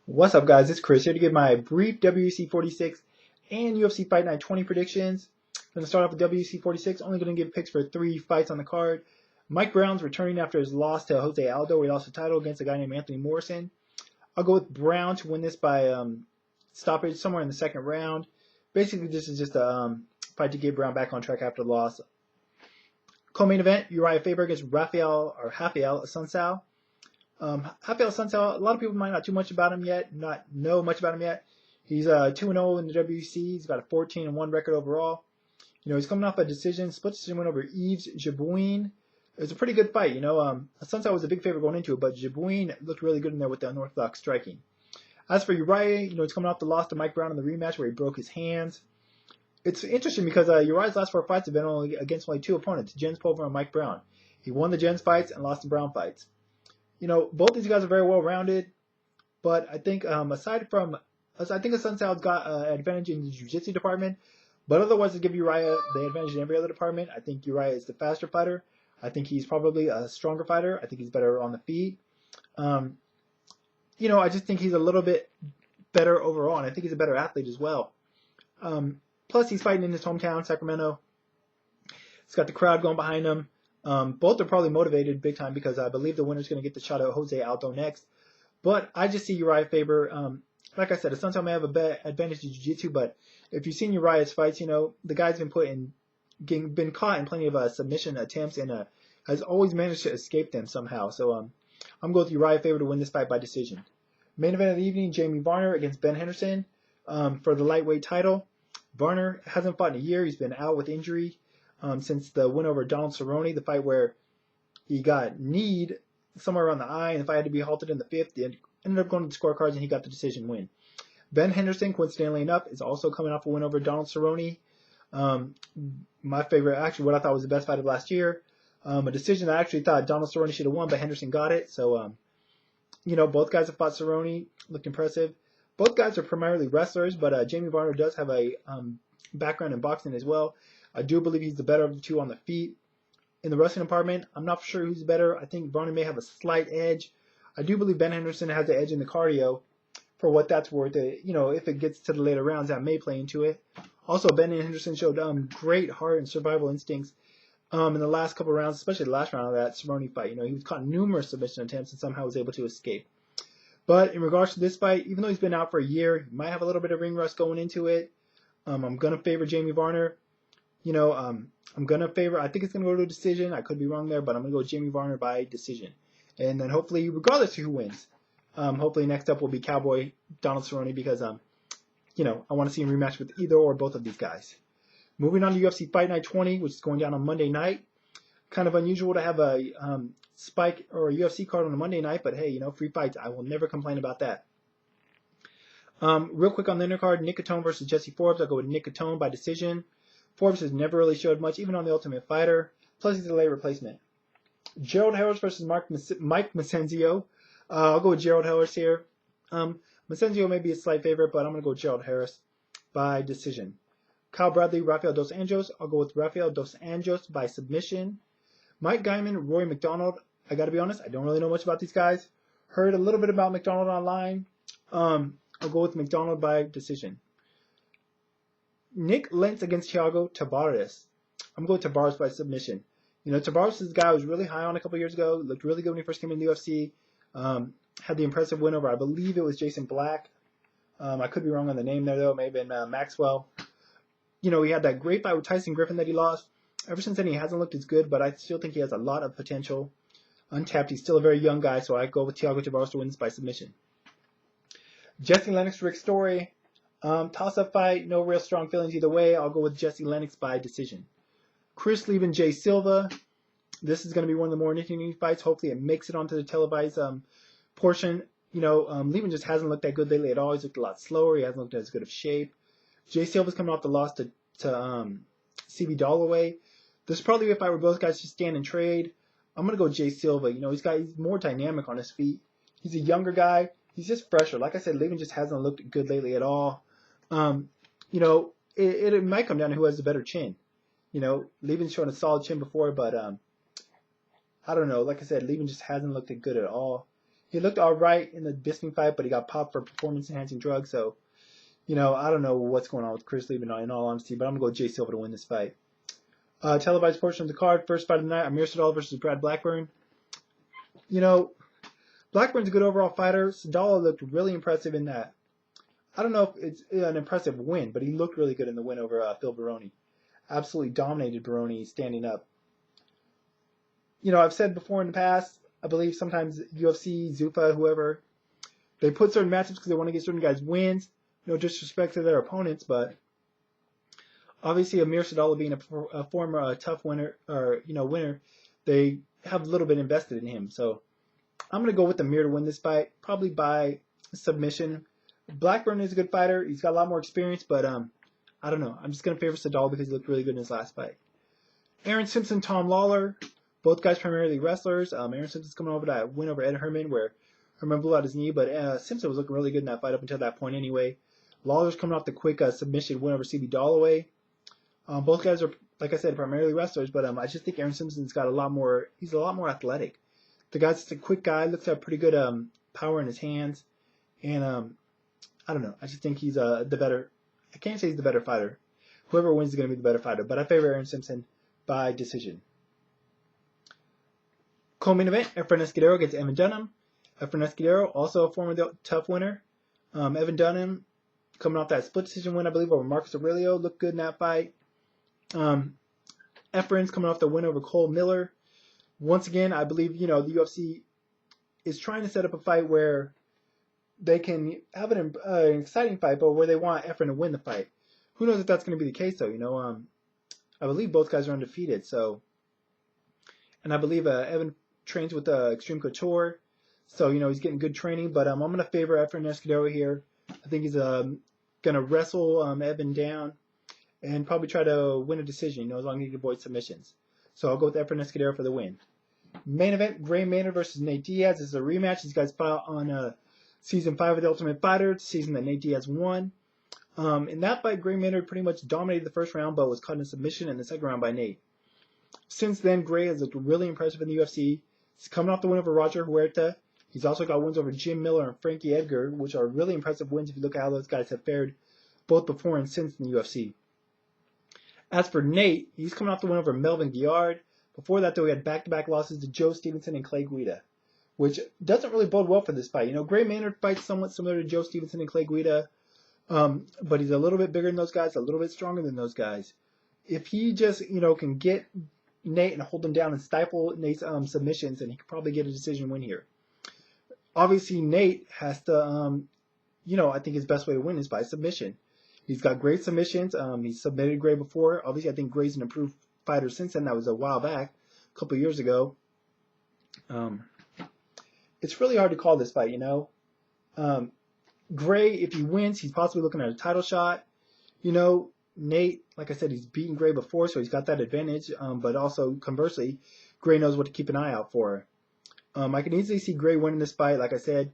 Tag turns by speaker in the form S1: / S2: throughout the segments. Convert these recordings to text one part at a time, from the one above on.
S1: What's up, guys? It's Chris here to give my brief WEC 46 and UFC Fight Night 20 predictions. I'm going to start off with WEC 46. Only going to give picks for 3 fights on the card. Mike Brown's returning after his loss to Jose Aldo, where he lost the title against a guy named Anthony Morrison. I'll go with Brown to win this by stoppage somewhere in the second round. Basically, this is just a fight to get Brown back on track after the loss. Co-main event: Uriah Faber against Rafael Assunção. Rafael Assunção, a lot of people might not know much about him yet. He's 2-0 in the WEC. He's got a 14-1 record overall. He's coming off a split decision win over Yves Jabouin. It was a pretty good fight. Assunção was a big favorite going into it, but Jabouin looked really good in there with the unorthodox striking. As for Uriah, he's coming off the loss to Mike Brown in the rematch where he broke his hands. It's interesting because Uriah's last 4 fights have been against only 2 opponents, Jens Pulver and Mike Brown. He won the Jens fights and lost the Brown fights. Both these guys are very well rounded, but I think I think Assunção's got an advantage in the jiu-jitsu department, but otherwise to give Uriah the advantage in every other department. I think Uriah is the faster fighter. I think he's probably a stronger fighter. I think he's better on the feet. I just think he's a little bit better overall, and I think he's a better athlete as well. Plus, he's fighting in his hometown, Sacramento. He's got the crowd going behind him. Both are probably motivated big time because I believe the winner's going to get the shot at Jose Aldo next. But I just see Uriah Faber. Like I said, Assunção may have a better advantage to jiu-jitsu, but if you've seen Uriah's fights, the guy's been caught in plenty of submission attempts and has always managed to escape them somehow. So I'm going with Uriah Faber to win this fight by decision. Main event of the evening: Jamie Varner against Ben Henderson for the lightweight title. Varner hasn't fought in a year. He's been out with injury since the win over Donald Cerrone, the fight where he got kneed somewhere around the eye, and the fight had to be halted in the 5th. It ended up going to the scorecards, and he got the decision win. Ben Henderson, coincidentally enough, is also coming off a win over Donald Cerrone. My favorite, actually, what I thought was the best fight of last year. A decision I actually thought Donald Cerrone should have won, but Henderson got it. So, both guys have fought Cerrone, looked impressive. Both guys are primarily wrestlers, but Jamie Varner does have a background in boxing as well. I do believe he's the better of the two on the feet. In the wrestling department, I'm not sure who's better. I think Varner may have a slight edge. I do believe Ben Henderson has the edge in the cardio. For what that's worth, if it gets to the later rounds, that may play into it. Also, Ben Henderson showed great heart and survival instincts in the last couple rounds, especially the last round of that Cerrone fight. He was caught numerous submission attempts and somehow was able to escape. But in regards to this fight, even though he's been out for a year, he might have a little bit of ring rust going into it. I'm going to favor Jamie Varner. I'm going to favor, I think it's going to go to a decision. I could be wrong there, but I'm going to go Jamie Varner by decision. And then hopefully, regardless of who wins, hopefully next up will be Cowboy Donald Cerrone because, I want to see him rematch with either or both of these guys. Moving on to UFC Fight Night 20, which is going down on Monday night. Kind of unusual to have a Spike or a UFC card on a Monday night, but hey, free fights. I will never complain about that. Real quick on the undercard, Nick Catone versus Jesse Forbes. I'll go with Nick Catone by decision. Forbes has never really showed much, even on the Ultimate Fighter. Plus, he's a late replacement. Gerald Harris versus Mike Macenzio. I'll go with Gerald Harris here. Macenzio may be a slight favorite, but I'm going to go with Gerald Harris by decision. Kyle Bradley, Rafael Dos Anjos. I'll go with Rafael Dos Anjos by submission. Mike Guyman, Roy McDonald. I got to be honest, I don't really know much about these guys. Heard a little bit about McDonald online. I'll go with McDonald by decision. Nick Lentz against Thiago Tavares. I'm going to Tavares by submission. Tavares is a guy I was really high on a couple years ago. Looked really good when he first came in the UFC. Had the impressive win over, I believe it was Jason Black. I could be wrong on the name there, though. It may have been Maxwell. He had that great fight with Tyson Griffin that he lost. Ever since then, he hasn't looked as good, but I still think he has a lot of potential. Untapped. He's still a very young guy, so I go with Thiago Tavares to win this by submission. Jesse Lennox, Rick Story. Toss-up fight, no real strong feelings either way. I'll go with Jesse Lennox by decision. Chris Leben, Jay Silva. This is going to be one of the more entertaining fights. Hopefully it makes it onto the televised portion. Leben just hasn't looked that good lately at all. He's looked a lot slower. He hasn't looked as good of shape. Jay Silva's coming off the loss to CB Dalloway. This is probably a fight where both guys just stand and trade. I'm going to go Jay Silva. He's more dynamic on his feet. He's a younger guy. He's just fresher. Like I said, Leben just hasn't looked good lately at all. It might come down to who has the better chin. Leben's shown a solid chin before, but I don't know. Like I said, Leben just hasn't looked good at all. He looked all right in the Bisping fight, but he got popped for performance-enhancing drugs. So, I don't know what's going on with Chris Lee, in all honesty, but I'm going to go Jay Silva to win this fight. Televised portion of the card, first fight of the night, Amir Sadal versus Brad Blackburn. Blackburn's a good overall fighter. Sadal looked really impressive in that. I don't know if it's an impressive win, but he looked really good in the win over Phil Baroni. Absolutely dominated Baroni standing up. I've said before in the past, I believe sometimes UFC, Zuffa, whoever, they put certain matchups because they want to get certain guys wins. No disrespect to their opponents, but obviously Amir Sadal being a former tough winner, winner, they have a little bit invested in him. So I'm going to go with Amir to win this fight, probably by submission. Blackburn is a good fighter. He's got a lot more experience, but I don't know. I'm just going to favor Sadal because he looked really good in his last fight. Aaron Simpson, Tom Lawler. Both guys primarily wrestlers. Aaron Simpson's coming over that win over Ed Herman, where Herman blew out his knee, but Simpson was looking really good in that fight up until that point anyway. Lawler's coming off the quick submission win over CB Dalloway. Both guys are, like I said, primarily wrestlers, but I just think Aaron Simpson's got he's a lot more athletic. The guy's just a quick guy, looks to have pretty good power in his hands, and I don't know. I just think he's the better. I can't say he's the better fighter. Whoever wins is going to be the better fighter, but I favor Aaron Simpson by decision. Co-main event, Efren Escudero against Evan Dunham. Efren Escudero, also a former tough winner. Evan Dunham, coming off that split decision win, I believe, over Marcus Aurelio, looked good in that fight. Efren's coming off the win over Cole Miller. Once again, I believe, the UFC is trying to set up a fight where they can have an exciting fight, but where they want Efren to win the fight. Who knows if that's going to be the case, though, I believe both guys are undefeated, so. And I believe Evan trains with Extreme Couture, so, he's getting good training, but I'm going to favor Efren Escudero here. I think he's going to wrestle Evan down and probably try to win a decision, as long as he can avoid submissions. So I'll go with Efren Escudero for the win. Main event, Gray Maynard versus Nate Diaz. This is a rematch. These guys fought on Season 5 of The Ultimate Fighter, the season that Nate Diaz won. In that fight, Gray Maynard pretty much dominated the first round, but was caught in a submission in the second round by Nate. Since then, Gray has looked really impressive in the UFC. He's coming off the win over Roger Huerta. He's also got wins over Jim Miller and Frankie Edgar, which are really impressive wins if you look at how those guys have fared both before and since in the UFC. As for Nate, he's coming off the win over Melvin Guillard. Before that, though, he had back-to-back losses to Joe Stevenson and Clay Guida, which doesn't really bode well for this fight. Gray Maynard fights somewhat similar to Joe Stevenson and Clay Guida, but he's a little bit bigger than those guys, a little bit stronger than those guys. If he just, can get Nate and hold him down and stifle Nate's submissions, and he could probably get a decision win here. Obviously, Nate has to, I think his best way to win is by submission. He's got great submissions. He's submitted Gray before. Obviously, I think Gray's an improved fighter since then. That was a while back, a couple of years ago. It's really hard to call this fight, Gray, if he wins, he's possibly looking at a title shot. Nate, like I said, he's beaten Gray before, so he's got that advantage. But also, conversely, Gray knows what to keep an eye out for. I can easily see Gray winning this fight. Like I said,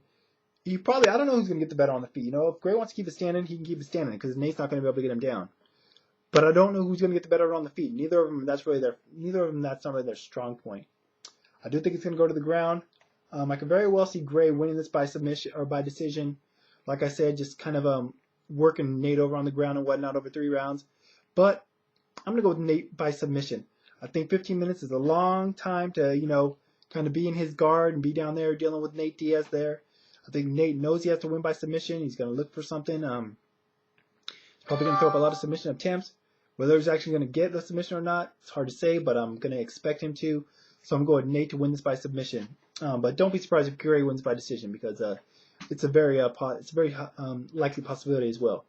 S1: I don't know who's going to get the better on the feet. If Gray wants to keep it standing, he can keep it standing because Nate's not going to be able to get him down. But I don't know who's going to get the better on the feet. Neither of them, that's not really their strong point. I do think it's going to go to the ground. I can very well see Gray winning this by submission or by decision. Like I said, just kind of working Nate over on the ground and whatnot over 3 rounds. But I'm going to go with Nate by submission. I think 15 minutes is a long time to, kind of be in his guard and be down there dealing with Nate Diaz there. I think Nate knows he has to win by submission. He's going to look for something. He's probably going to throw up a lot of submission attempts. Whether he's actually going to get the submission or not, it's hard to say, but I'm going to expect him to. So I'm going with Nate to win this by submission. But don't be surprised if Gray wins by decision because it's a very likely possibility as well.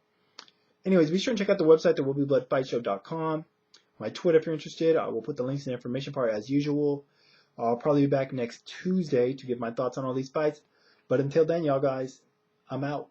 S1: Anyways, be sure and check out the website, thewillbebloodfightshow.com. My Twitter, if you're interested, I will put the links in the information part as usual. I'll probably be back next Tuesday to give my thoughts on all these fights. But until then, y'all guys, I'm out.